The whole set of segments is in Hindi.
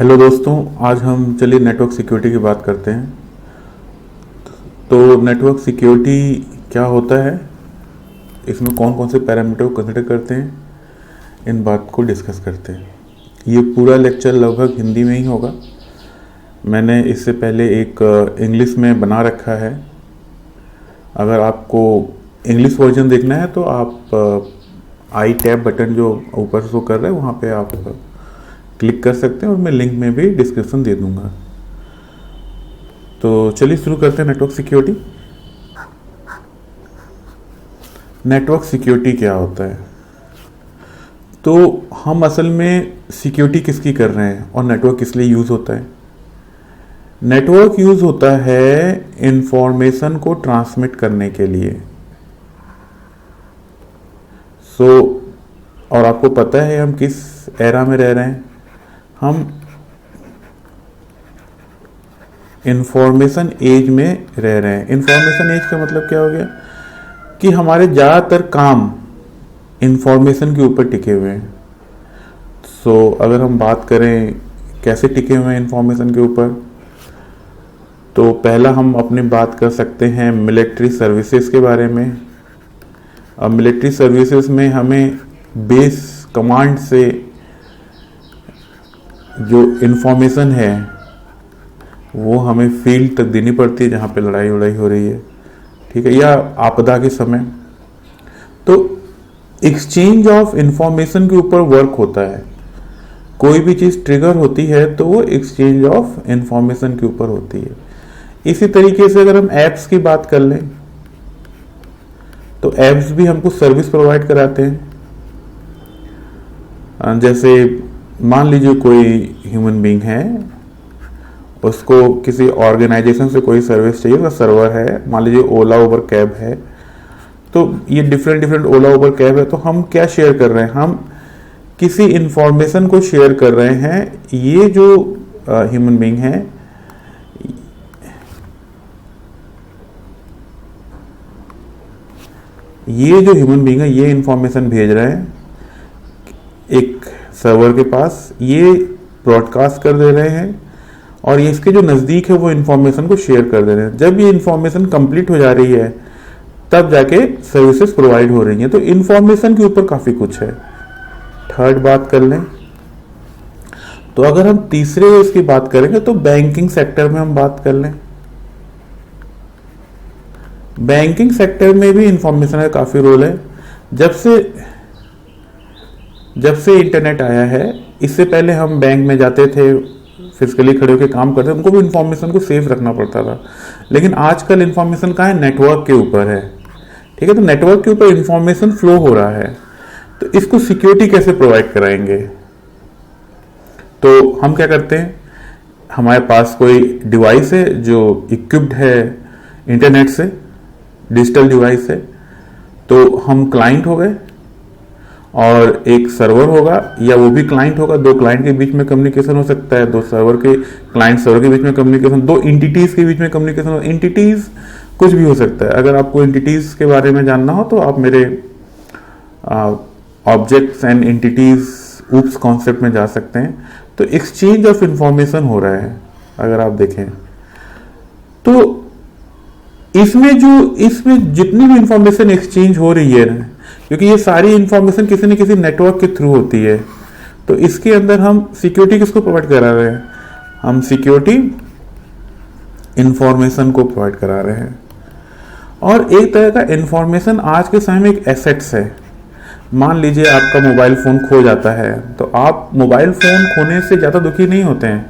हेलो दोस्तों, आज हम चलिए नेटवर्क सिक्योरिटी की बात करते हैं। तो नेटवर्क सिक्योरिटी क्या होता है, इसमें कौन कौन से पैरामीटर को कंसिडर करते हैं, इन बात को डिस्कस करते हैं। ये पूरा लेक्चर लगभग हिंदी में ही होगा। मैंने इससे पहले एक इंग्लिश में बना रखा है। अगर आपको इंग्लिश वर्जन देखना है तो आप आई टैब बटन जो ऊपर शो कर रहे हैं वहाँ पे आप क्लिक कर सकते हैं और मैं लिंक में भी डिस्क्रिप्शन दे दूंगा। तो चलिए शुरू करते हैं नेटवर्क सिक्योरिटी। नेटवर्क सिक्योरिटी क्या होता है? तो हम असल में सिक्योरिटी किसकी कर रहे हैं और नेटवर्क किस लिए यूज़ होता है? नेटवर्क यूज़ होता है इंफॉर्मेशन को ट्रांसमिट करने के लिए। और आपको पता है हम किस एरा में रह रहे हैं। हम इंफॉर्मेशन एज में रह रहे हैं। इंफॉर्मेशन एज का मतलब क्या हो गया कि हमारे ज़्यादातर काम इंफॉर्मेशन के ऊपर टिके हुए हैं। अगर हम बात करें कैसे टिके हुए हैं इंफॉर्मेशन के ऊपर, तो पहला हम अपनी बात कर सकते हैं मिलिट्री सर्विसेज के बारे में। अब मिलिट्री सर्विसेज में हमें बेस कमांड से जो इंफॉर्मेशन है वो हमें फील्ड तक देनी पड़ती है जहाँ पे लड़ाई वड़ाई हो रही है, ठीक है, या आपदा के समय। तो एक्सचेंज ऑफ इंफॉर्मेशन के ऊपर वर्क होता है। कोई भी चीज़ ट्रिगर होती है तो वो एक्सचेंज ऑफ इंफॉर्मेशन के ऊपर होती है। इसी तरीके से अगर हम ऐप्स की बात कर लें तो ऐप्स भी हमको सर्विस प्रोवाइड कराते हैं। जैसे मान लीजिए कोई ह्यूमन बीइंग है, उसको किसी ऑर्गेनाइजेशन से कोई सर्विस चाहिए, उसका सर्वर है, मान लीजिए ओला उबर कैब है। तो ये डिफरेंट ओला उबर कैब है। तो हम क्या शेयर कर रहे हैं? हम किसी इंफॉर्मेशन को शेयर कर रहे हैं। ये जो ह्यूमन बीइंग है, ये इंफॉर्मेशन भेज रहे हैं एक सर्वर के पास, ये ब्रॉडकास्ट कर दे रहे हैं और ये इसके जो नज़दीक है वो इंफॉर्मेशन को शेयर कर दे रहे हैं। जब ये इंफॉर्मेशन कंप्लीट हो जा रही है तब जाके सर्विसेज प्रोवाइड हो रही हैं। तो इंफॉर्मेशन के ऊपर काफ़ी कुछ है। थर्ड बात कर लें तो अगर हम तीसरे इसकी बात करेंगे तो बैंकिंग सेक्टर में हम बात कर लें। बैंकिंग सेक्टर में भी इंफॉर्मेशन का काफ़ी रोल है। जब से इंटरनेट आया है, इससे पहले हम बैंक में जाते थे, फिजिकली खड़े होकर काम करते थे, उनको भी इंफॉर्मेशन को सेफ रखना पड़ता था। लेकिन आजकल इंफॉर्मेशन कहाँ है? नेटवर्क के ऊपर है, ठीक है। तो नेटवर्क के ऊपर इंफॉर्मेशन फ्लो हो रहा है, तो इसको सिक्योरिटी कैसे प्रोवाइड कराएंगे? तो हम क्या करते हैं, हमारे पास कोई डिवाइस है जो इक्विप्ड है इंटरनेट से, डिजिटल डिवाइस है। तो हम क्लाइंट हो गए और एक सर्वर होगा, या वो भी क्लाइंट होगा। दो क्लाइंट के बीच में कम्युनिकेशन हो सकता है, दो सर्वर के क्लाइंट सर्वर के बीच में कम्युनिकेशन, दो एंटिटीज के बीच में कम्युनिकेशन। एंटिटीज कुछ भी हो सकता है। अगर आपको एंटिटीज के बारे में जानना हो तो आप मेरे objects and entities oops concept में जा सकते हैं। तो एक्सचेंज ऑफ इंफॉर्मेशन हो रहा है अगर आप देखें तो। इसमें जितनी भी इंफॉर्मेशन एक्सचेंज हो रही है, क्योंकि ये सारी इंफॉर्मेशन किसी न किसी नेटवर्क के थ्रू होती है, तो इसके अंदर हम सिक्योरिटी किसको प्रोवाइड करा रहे हैं? हम सिक्योरिटी इंफॉर्मेशन को प्रोवाइड करा रहे हैं। और एक तरह का इंफॉर्मेशन आज के समय में एक एसेट्स है। मान लीजिए आपका मोबाइल फोन खो जाता है, तो आप मोबाइल फोन खोने से ज़्यादा दुखी नहीं होते हैं।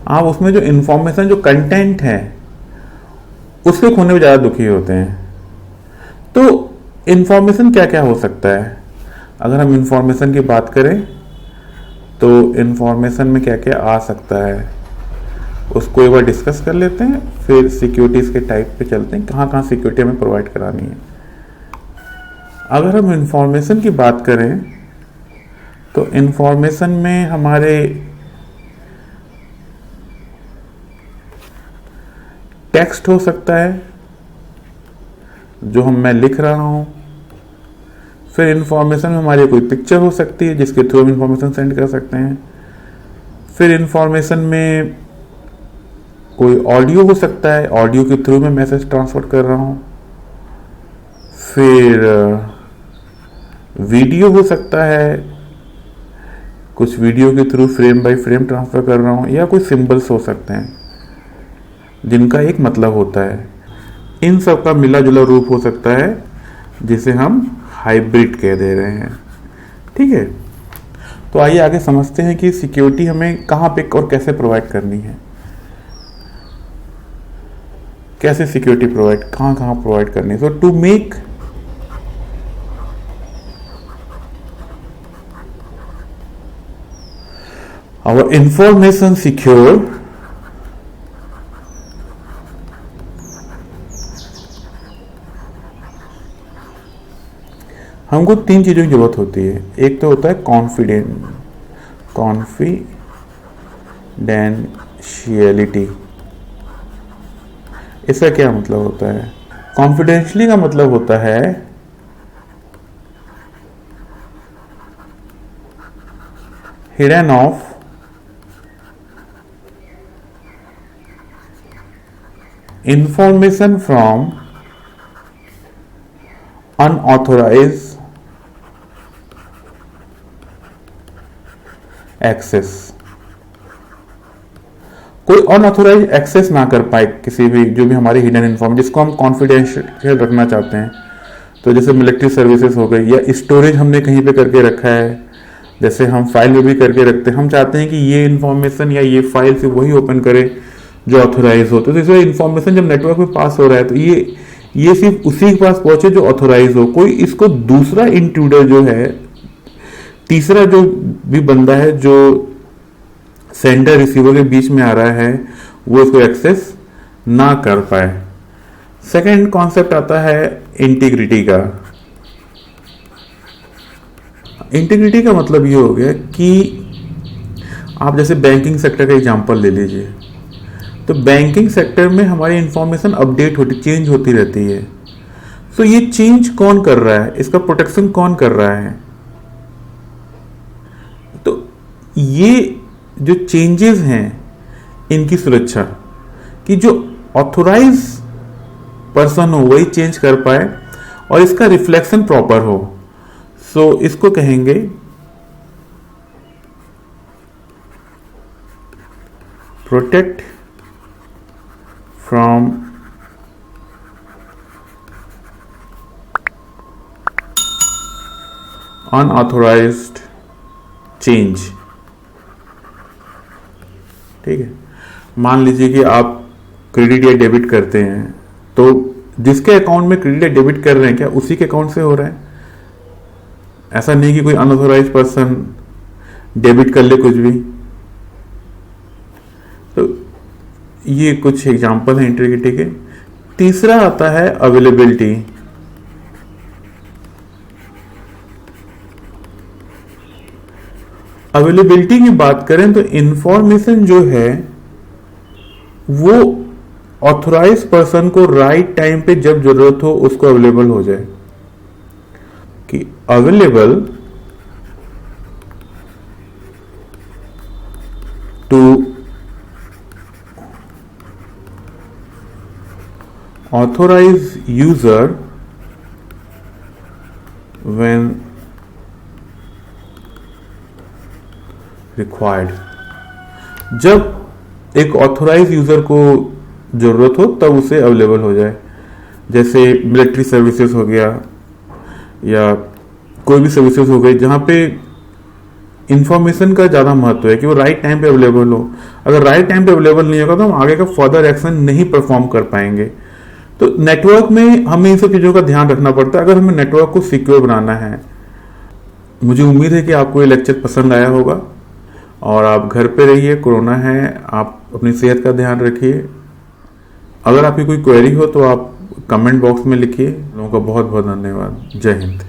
आप उसमें जो इंफॉर्मेशन, जो कंटेंट है, उसके खोने में ज़्यादा दुखी होते हैं। तो इंफॉर्मेशन क्या क्या हो सकता है? अगर हम इंफॉर्मेशन की बात करें तो इंफॉर्मेशन में क्या क्या आ सकता है उसको एक बार डिस्कस कर लेते हैं, फिर सिक्योरिटीज़ के टाइप पे चलते हैं, कहाँ कहाँ सिक्योरिटी हमें प्रोवाइड करानी है। अगर हम इंफॉर्मेशन की बात करें तो इंफॉर्मेशन में हमारे टेक्स्ट हो सकता है जो मैं लिख रहा हूं, फिर इंफॉर्मेशन में हमारी कोई पिक्चर हो सकती है जिसके थ्रू हम इंफॉर्मेशन सेंड कर सकते हैं, फिर इंफॉर्मेशन में कोई ऑडियो हो सकता है, ऑडियो के थ्रू मैं मैसेज ट्रांसफर कर रहा हूँ। फिर वीडियो हो सकता है, कुछ वीडियो के through frame by frame transfer कर रहा हूँ, या कोई सिंबल्स हो सकते हैं जिनका एक मतलब होता है। इन सब का मिला जुला रूप हो सकता है जिसे हम हाइब्रिड कह दे रहे हैं। ठीक है, तो आइए आगे समझते हैं कि सिक्योरिटी हमें कहाँ पे और कैसे प्रोवाइड करनी है। कैसे सिक्योरिटी प्रोवाइड, कहाँ कहाँ प्रोवाइड करनी है। So to make our information secure, हमको 3 चीजों की जरूरत होती है। एक तो होता है कॉन्फिडेंशियलिटी। इसका क्या मतलब होता है? कॉन्फिडेंशियली का मतलब होता है hidden of information from unauthorized access। कोई अनऑथोराइज एक्सेस ना कर पाए किसी भी, जो भी हमारी हिडन इन्फॉर्मेशन जिसको हम कॉन्फिडेंशियल रखना चाहते हैं। तो जैसे मिलिट्री सर्विसेज हो गई, या स्टोरेज हमने कहीं पे करके रखा है, जैसे हम फाइल में भी करके रखते हैं। हम चाहते हैं कि ये इन्फॉर्मेशन या ये फाइल से वही ओपन करे जो ऑथोराइज हो। तो इसमें इन्फॉर्मेशन जब नेटवर्क में पास हो रहा है तो ये सिर्फ उसी के पास पहुंचे जो ऑथोराइज हो। कोई इसको दूसरा इंट्रूडर जो है, तीसरा जो भी बंदा है जो सेंडर रिसीवर के बीच में आ रहा है, वो इसको एक्सेस ना कर पाए। सेकंड कॉन्सेप्ट आता है इंटीग्रिटी का। इंटीग्रिटी का मतलब ये हो गया कि आप जैसे बैंकिंग सेक्टर का एग्जांपल ले लीजिए। तो बैंकिंग सेक्टर में हमारी इंफॉर्मेशन अपडेट होती, चेंज होती रहती है। तो ये चेंज कौन कर रहा है, इसका प्रोटेक्शन कौन कर रहा है? तो ये जो चेंजेस हैं इनकी सुरक्षा, कि जो ऑथोराइज पर्सन हो वही चेंज कर पाए और इसका रिफ्लेक्शन प्रॉपर हो। सो इसको कहेंगे प्रोटेक्ट फ्रॉम अनऑथोराइज्ड चेंज। ठीक है, मान लीजिए कि आप क्रेडिट या डेबिट करते हैं, तो जिसके अकाउंट में क्रेडिट या डेबिट कर रहे हैं क्या उसी के अकाउंट से हो रहा है? ऐसा नहीं कि कोई अनऑथोराइज पर्सन डेबिट कर ले कुछ भी। तो ये कुछ एग्जांपल है इंटीग्रिटी के। तीसरा आता है अवेलेबिलिटी। अवेलेबिलिटी की बात करें तो इंफॉर्मेशन जो है वो ऑथोराइज पर्सन को राइट टाइम पे जब जरूरत हो उसको अवेलेबल हो जाए। कि available to authorize user when required. जब एक ऑथोराइज यूजर को जरूरत हो तब उसे अवेलेबल हो जाए। जैसे मिलिट्री सर्विसेज हो गया या कोई भी सर्विसेज हो गई जहां पे इंफॉर्मेशन का ज्यादा महत्व है कि वो राइट टाइम पे अवेलेबल हो। अगर राइट टाइम पे अवेलेबल नहीं होगा तो हम आगे का फर्दर एक्शन नहीं परफॉर्म कर पाएंगे। तो नेटवर्क में हमें इन सब चीजों का ध्यान रखना पड़ता है अगर हमें नेटवर्क को सिक्योर बनाना है। मुझे उम्मीद है कि आपको ये लेक्चर पसंद आया होगा और आप घर पे रहिए, कोरोना है, आप अपनी सेहत का ध्यान रखिए। अगर आपकी कोई क्वेरी हो तो आप कमेंट बॉक्स में लिखिए। लोगों का बहुत बहुत धन्यवाद। जय हिंद।